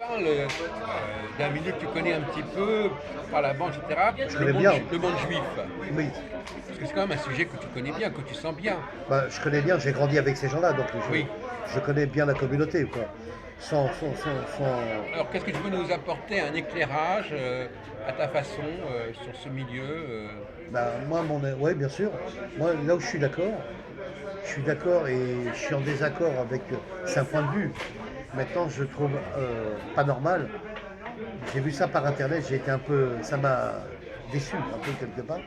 parles d'un milieu que tu connais un petit peu, par la bande, etc. Je connais bien. Le monde juif. Oui. Parce que c'est quand même un sujet que tu connais bien, que tu sens bien. Bah, je connais bien, j'ai grandi avec ces gens-là, donc Oui. je connais bien la communauté, quoi. Sans... Alors, qu'est-ce que tu peux nous apporter un éclairage à ta façon sur ce milieu Bah, moi, ouais, bien sûr. Moi, là où je suis d'accord et je suis en désaccord avec. C'est un point de vue. Maintenant, je trouve pas normal. J'ai vu ça par internet, j'ai été un peu. Ça m'a déçu, un peu quelque part.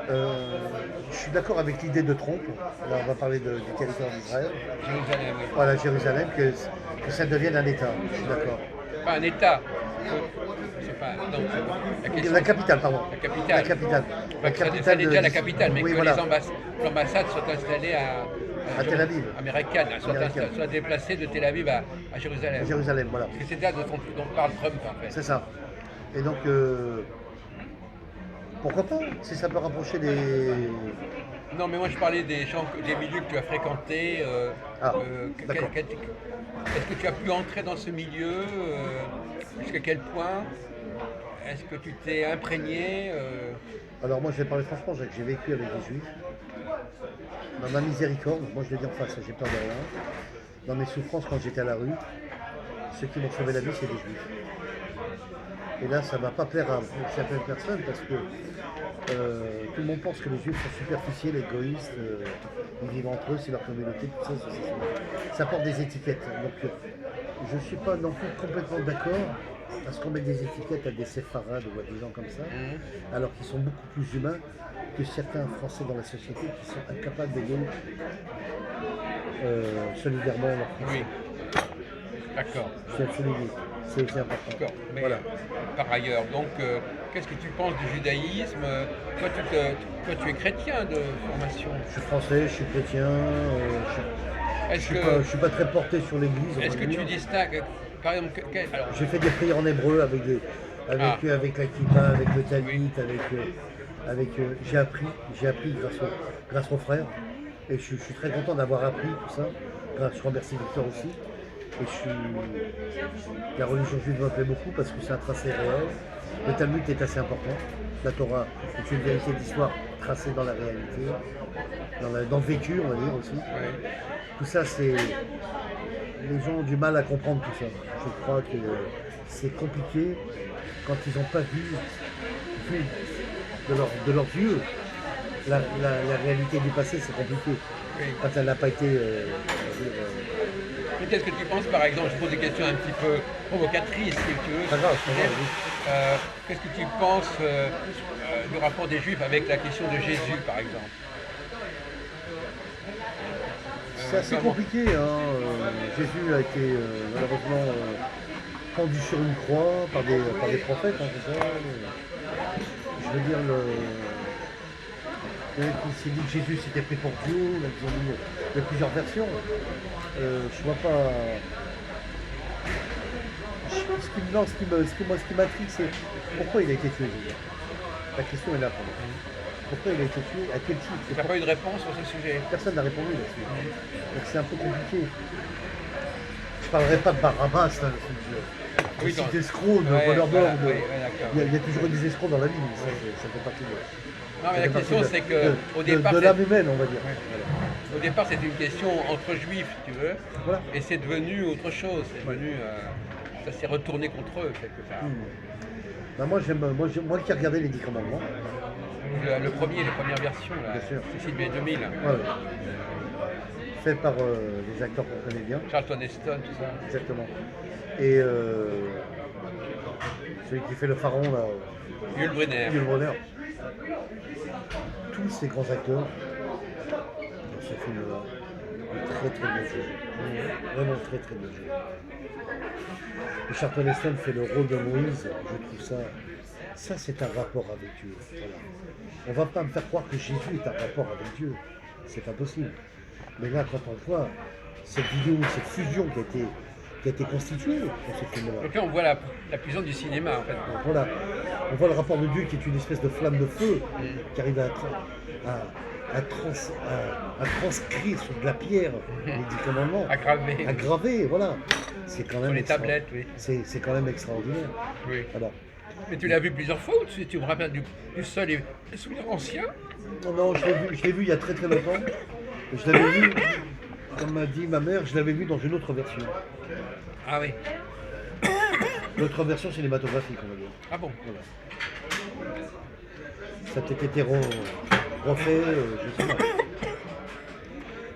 Je suis d'accord avec l'idée de Trump. Là, on va parler du territoire d'Israël. Jérusalem, oui. Voilà, Jérusalem, que ça devienne un État. Je suis d'accord. Pas un État. C'est pas, non, la question, La capitale, pardon. la capitale. La capitale. Enfin, La que ça capitale déjà la capitale, mais oui, que voilà. les ambassades soient installées À Tel Aviv. américaines, Américaine. soient déplacées de Tel Aviv à Jérusalem. À Jérusalem, voilà. Parce que c'est là dont parle Trump, en fait. C'est ça. Et donc, pourquoi pas, si ça peut rapprocher des. Non, mais moi je parlais des gens, des milieux que tu as fréquentés. D'accord. Est-ce que tu as pu entrer dans ce milieu jusqu'à quel point est-ce que tu t'es imprégné Alors moi je vais parler franchement, Jacques, j'ai vécu avec des juifs. Dans ma miséricorde, moi je le dis en face, j'ai peur de rien. Dans mes souffrances quand j'étais à la rue, ceux qui m'ont sauvé la vie c'est des juifs. Et là ça ne va pas plaire à certaines personnes parce que tout le monde pense que les juifs sont superficiels, égoïstes, ils vivent entre eux, c'est leur communauté, tout ça, ça porte des étiquettes. Donc je ne suis pas non plus complètement d'accord parce qu'on met des étiquettes à des séfarades ou à des gens comme ça, alors qu'ils sont beaucoup plus humains que certains Français dans la société qui sont incapables d'aider solidairement leurs Français. Oui, d'accord. Je tiens à le souligner, c'est aussi important. D'accord. Mais Voilà. par ailleurs, donc, qu'est-ce que tu penses du judaïsme toi, tu es chrétien de formation. Je suis français, je suis chrétien, je suis pas très porté sur l'église. Est-ce que tu distingues, par exemple, alors, J'ai fait des prières en hébreu avec la kippa, avec le talit, j'ai appris grâce aux frères. Et je suis très content d'avoir appris tout ça. Je remercie Victor aussi. La religion juive me plaît beaucoup parce que c'est un tracé réel. Le Talmud est assez important. La Torah est une vérité d'histoire tracée dans la réalité, dans le vécu, on va dire aussi. ouais. Tout ça, les gens ont du mal à comprendre tout ça. Je crois que c'est compliqué quand ils n'ont pas vu de leurs yeux la réalité du passé, c'est compliqué. Oui. Quand elle n'a pas été. Mais qu'est-ce que tu penses, par exemple, je pose des questions un petit peu provocatrices, si tu veux. Pas grave, Qu'est-ce que tu penses du rapport des Juifs avec la question de Jésus, par exemple C'est assez compliqué. Hein. Jésus a été malheureusement pendu sur une croix par des prophètes, hein, c'est ça. Je veux dire, qui s'est dit que Jésus s'était pris pour Dieu, là, ils ont mis, il y a plusieurs versions. Je vois pas. Ce qui m'intrigue, c'est pourquoi il a été tué, Jésus. La question est là pour moi. Pourquoi il a été tué, à quel titre? Tu n'as pas eu de réponse sur ce sujet. Personne n'a répondu là-dessus. Donc c'est un peu compliqué. Je parlerai pas de Barabbas, hein, d'escrocs, de voleurs d'or. Il y a toujours eu des escrocs dans la vie, ça fait partie de. Non, mais la question, c'est que au départ, de l'âme humaine, on va dire. Au départ, c'était une question entre juifs, si tu veux, Voilà. et c'est devenu autre chose. C'est devenu, ça s'est retourné contre eux quelque part. Ben, moi qui ai regardé les 10 commandements. Le premier, la première version, là, Bien sûr. Cécile B 2000, Ouais. Fait par des acteurs qu'on connaît bien. Charlton Heston, tout ça. Exactement. Et celui qui fait le pharaon là. Yul Brynner. Yul Brynner. Tous ces grands acteurs dans ce film-là, un très très bien jeu. Vraiment très très bien jeu. Et Charlton Heston fait le rôle de Moïse, je trouve ça c'est un rapport avec Dieu. Voilà. On va pas me faire croire que Jésus est un rapport avec Dieu. C'est pas possible. Mais là, quand on voit cette vidéo, cette fusion qui a été constituée dans ce film-là. Donc là, on voit la puissance du cinéma, en fait. Voilà. On voit le rapport de Dieu qui est une espèce de flamme de feu qui arrive à à transcrire sur de la pierre les 10 commandements, Aggravé à graver, voilà. C'est quand sur même les tablettes, oui. c'est quand même extraordinaire. Oui. Voilà. Mais tu l'as vu plusieurs fois ou tu me rappelles du seul et souvenir ancien? Non, non, je l'ai vu il y a très très longtemps. Je l'avais vu, comme m'a dit ma mère, je l'avais vu dans une autre version. Ah oui. L'autre version cinématographique, on va dire. Ah bon? Voilà. Ça a peut-être été refait, je sais pas.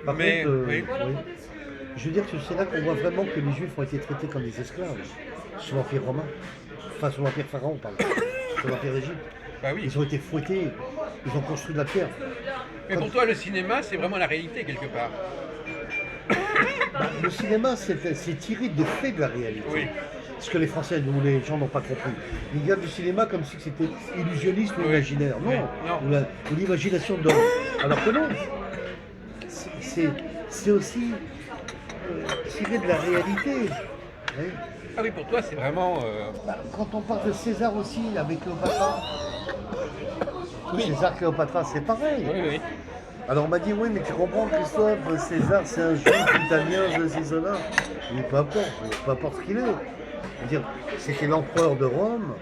Par Mais, contre, oui. oui. Je veux dire que c'est là qu'on voit vraiment que les Juifs ont été traités comme des esclaves sous l'Empire romain. Enfin, sous l'Empire pharaon, pardon. Sous l'Empire d'Égypte. Bah oui. Ils ont été fouettés, ils ont construit de la pierre. Mais pour toi, le cinéma, c'est vraiment la réalité quelque part. Le cinéma, c'est tiré de faits de la réalité. Oui. Ce que les Français ou les gens n'ont pas compris. Ils regardent du cinéma comme si c'était illusionniste ou imaginaire. Non, Oui, non. Ou l'imagination d'homme. Alors que non. C'est aussi tiré de la réalité. Oui. Ah oui, pour toi, c'est vraiment. Quand on parle de César aussi, avec Cléopatra, César, Cléopatra, c'est pareil. Oui, oui. Alors on m'a dit, oui, mais tu comprends, Christophe, César, c'est un juif italien, ceci, cela. Mais peu importe ce qu'il est. Je veux dire, c'était l'empereur de Rome,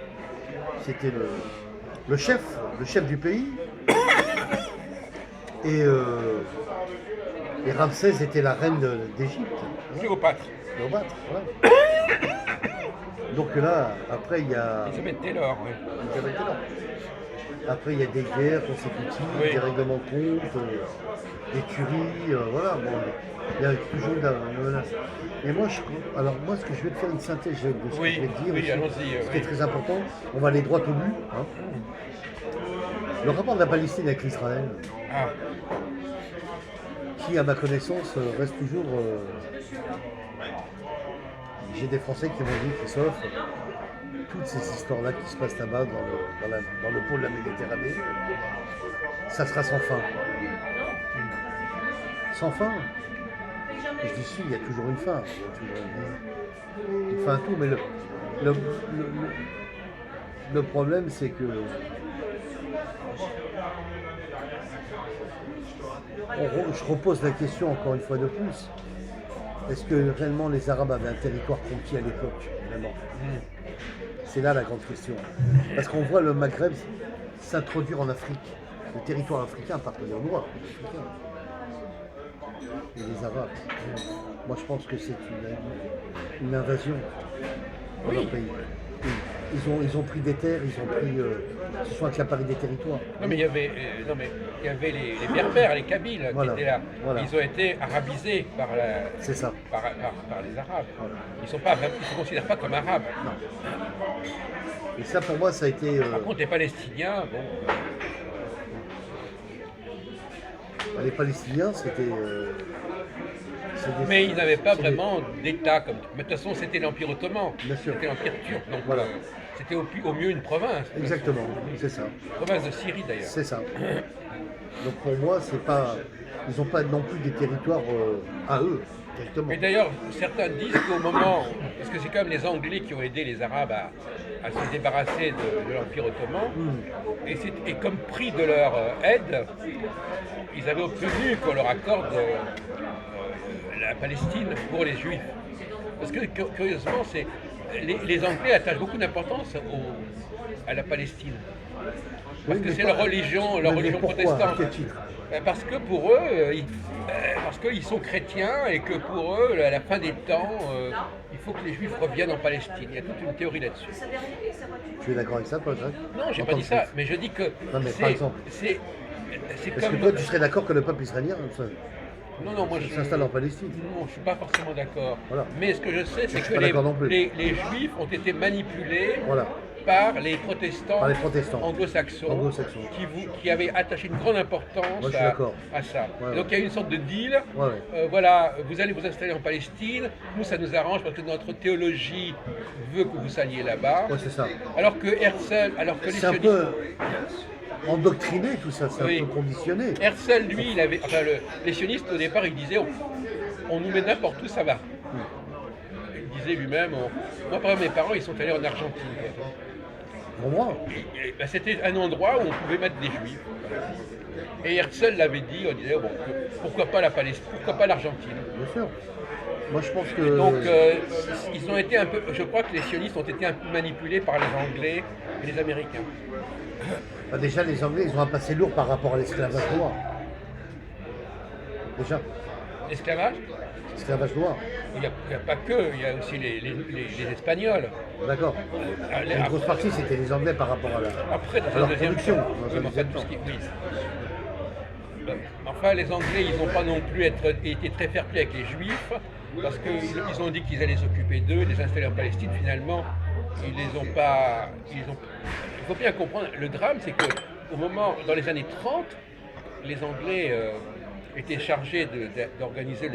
c'était le chef du pays. Et Ramsès était la reine d'Égypte. Cléopâtre. Cléopâtre, voilà. Donc là, après, il y a. Elisabeth Taylor, oui. Elisabeth Taylor. Après, il y a des guerres consécutives, Oui. des règlements de compte, des tueries, voilà. Bon, il y a toujours de la menace. Et moi, ce que je vais te faire une synthèse de ce que Oui, je vais te dire, oui, aussi, allons-y, ce qui est oui. très important, on va aller droit au but. Hein. Le rapport de la Palestine avec l'Israël, Ah, qui, à ma connaissance, reste toujours. J'ai des Français qui m'ont dit, Christophe, toutes ces histoires-là qui se passent là-bas dans le pôle de la Méditerranée, ça sera sans fin. Sans fin. Et je dis si, il y a toujours une fin. Il y a toujours une fin à tout, mais le problème, c'est que je repose la question encore une fois de plus. Est-ce que réellement les Arabes avaient un territoire conquis à l'époque? Vraiment. C'est là la grande question. Parce qu'on voit le Maghreb s'introduire en Afrique. Le territoire africain appartenait aux Noirs. Et les Arabes. Moi je pense que c'est une invasion dans leur pays. Ils ont pris des terres, ils se sont accaparés des territoires. non mais il y avait, les Berbères, les Kabyles Voilà, qui étaient là. voilà. Ils ont été arabisés par C'est ça. par les Arabes. Ils se considèrent pas comme Arabes. Non. Et ça pour moi ça a été. Par contre, les Palestiniens, bon, Les Palestiniens c'était. mais ils n'avaient pas c'est des- vraiment d'État comme. Mais de toute façon, c'était l'Empire ottoman. Bien sûr. C'était l'Empire turc. Donc Voilà. c'était au mieux une province. Exactement, c'est ça. Province de Syrie d'ailleurs. C'est ça. Donc pour moi, c'est pas. Ils n'ont pas non plus des territoires à eux, directement. Mais d'ailleurs, certains disent qu'au moment, parce que c'est quand même les Anglais qui ont aidé les Arabes à se débarrasser de l'Empire ottoman, et comme prix de leur aide, ils avaient obtenu qu'on leur accorde la Palestine pour les Juifs. Parce que curieusement, les Anglais attachent beaucoup d'importance à la Palestine. Parce Oui, que mais c'est pas- leur religion mais pourquoi? protestante. À quel titre? Parce que pour eux, parce qu'ils sont chrétiens et que pour eux, à la fin des temps, il faut que les Juifs reviennent en Palestine. Il y a toute une théorie là-dessus. Tu es d'accord avec ça, toi, Jacques? Non, j'ai En pas tant dit que ça, juif. mais je dis que Non, mais par exemple. c'est Est-ce que comme. toi, tu serais d'accord que le peuple israélien Non, moi je s'installe en Palestine? Non, je suis pas forcément d'accord. Voilà. Mais ce que je sais, c'est suis que pas d'accord non plus. les Juifs ont été manipulés Voilà. par les protestants, Par les protestants. anglo-saxons, qui avaient attaché une grande importance Moi, je suis d'accord. à ça. Ouais, Donc ouais. il y a eu une sorte de deal. Ouais. Voilà, vous allez vous installer en Palestine. Nous, ça nous arrange parce que notre théologie veut que vous alliez là-bas. Ouais, c'est ça. Alors que Herzl, alors que les C'est un sionistes- peu endoctriné tout ça, c'est Oui. un peu conditionné. Herzl, lui, les sionistes, au départ, il disait on nous met n'importe où, ça va. Il disait lui-même, moi, par exemple, mes parents, ils sont allés en Argentine. Pour moi, C'était un endroit où on pouvait mettre des juifs. Voilà. Et Herzl l'avait dit, on disait, bon, pourquoi pas la Palestine, pourquoi pas l'Argentine. Bien sûr. Moi, je pense que. Donc, ils ont été un peu, je crois que les sionistes ont été un peu manipulés par les Anglais et les Américains. Bah, déjà, les Anglais, ils ont un passé lourd par rapport à l'esclavage noir. Déjà, L'esclavage, l'esclavage noir. il n'y a pas que, il y a aussi les Espagnols. D'accord. Les- Une grosse partie, c'était les Anglais par rapport à la. Après, dans à un leur deuxième production. temps. Dans Oui, un mais enfin, deuxième tout ce temps. qui- oui. Enfin, les Anglais, ils n'ont pas non plus été très fair-play avec les Juifs, parce qu'ils ont dit qu'ils allaient s'occuper d'eux, les installer en Palestine. Finalement, ils les ont pas. Il faut bien comprendre, le drame, c'est que au moment, dans les années 30, les Anglais étaient chargés d'organiser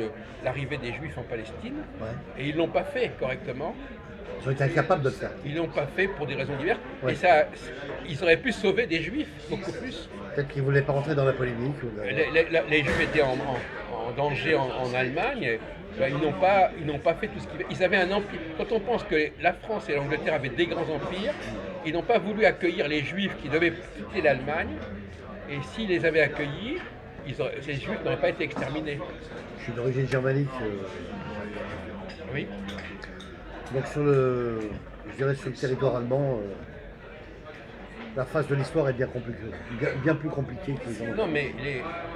l'arrivée des Juifs en Palestine, Ouais. et ils ne l'ont pas fait correctement. Ils ont été incapables de le faire. Ils ne l'ont pas fait pour des raisons diverses. Ouais. Et ça, ils auraient pu sauver des Juifs, beaucoup plus. Peut-être qu'ils ne voulaient pas rentrer dans la polémique. Les Juifs étaient en danger en Allemagne. Ben, ils n'ont pas fait tout ce qu'ils. Ils avaient un empire. Quand on pense que la France et l'Angleterre avaient des grands empires, ils n'ont pas voulu accueillir les Juifs qui devaient quitter l'Allemagne. Et s'ils les avaient accueillis, ces Juifs n'auraient pas été exterminés. Je suis d'origine germanique. Oui. Donc je dirais sur le territoire allemand, la phase de l'histoire est bien compliquée, bien plus compliquée que les gens. Non, mais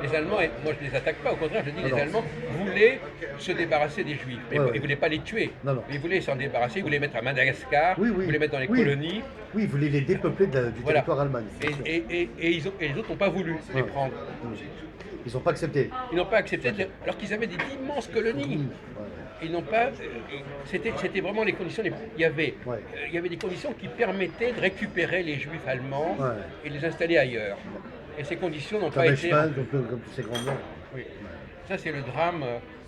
les Allemands, et moi je ne les attaque pas, au contraire, je dis Non, les non. Allemands voulaient se débarrasser des Juifs. Mais Ouais, ils ouais. ne voulaient pas les tuer. Non, non. Ils voulaient s'en débarrasser, ils voulaient les mettre à Madagascar, Oui, oui. ils voulaient les mettre dans les Oui. colonies. Oui, ils voulaient les dépeupler du Voilà. territoire allemand. bien sûr. Et les autres n'ont pas voulu les Ouais. prendre. Ils n'ont pas accepté. Ils n'ont pas accepté, alors qu'ils avaient d'immenses colonies. Ouais. Ils n'ont pas. C'était vraiment les conditions. Il y avait, Ouais. il y avait des conditions qui permettaient de récupérer les Juifs allemands Ouais. et de les installer ailleurs. Et ces conditions n'ont Comme pas été. Eichmann, comme tous ces grands noms. Oui. Ça, c'est le drame.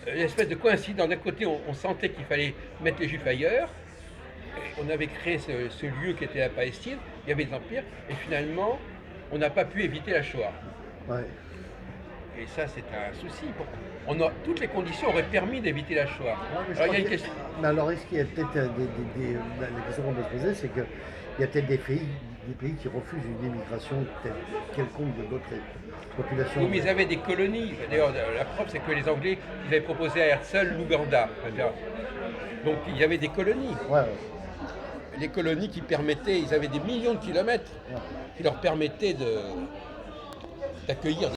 L'espèce de coïncidence. D'un côté, on sentait qu'il fallait mettre les Juifs ailleurs. Et on avait créé ce lieu qui était la Palestine. Il y avait des empires. Et finalement, on n'a pas pu éviter la Shoah. Ouais. Et ça, c'est un souci. Toutes les conditions auraient permis d'éviter la Shoah. Ouais, mais je Alors, il y a crois une que- question. Mais alors, est-ce qu'il y a peut-être la question qu'on peut se poser, c'est qu'il y a peut-être des pays qui refusent une immigration quelconque de d'autres populations. Oui, mais ils avaient des colonies. D'ailleurs, la preuve, c'est que les Anglais, ils avaient proposé à Herzl l'Ouganda. Donc, il y avait des colonies. Ouais, ouais. Les colonies qui permettaient, ils avaient des millions de kilomètres Ouais. qui leur permettaient d'accueillir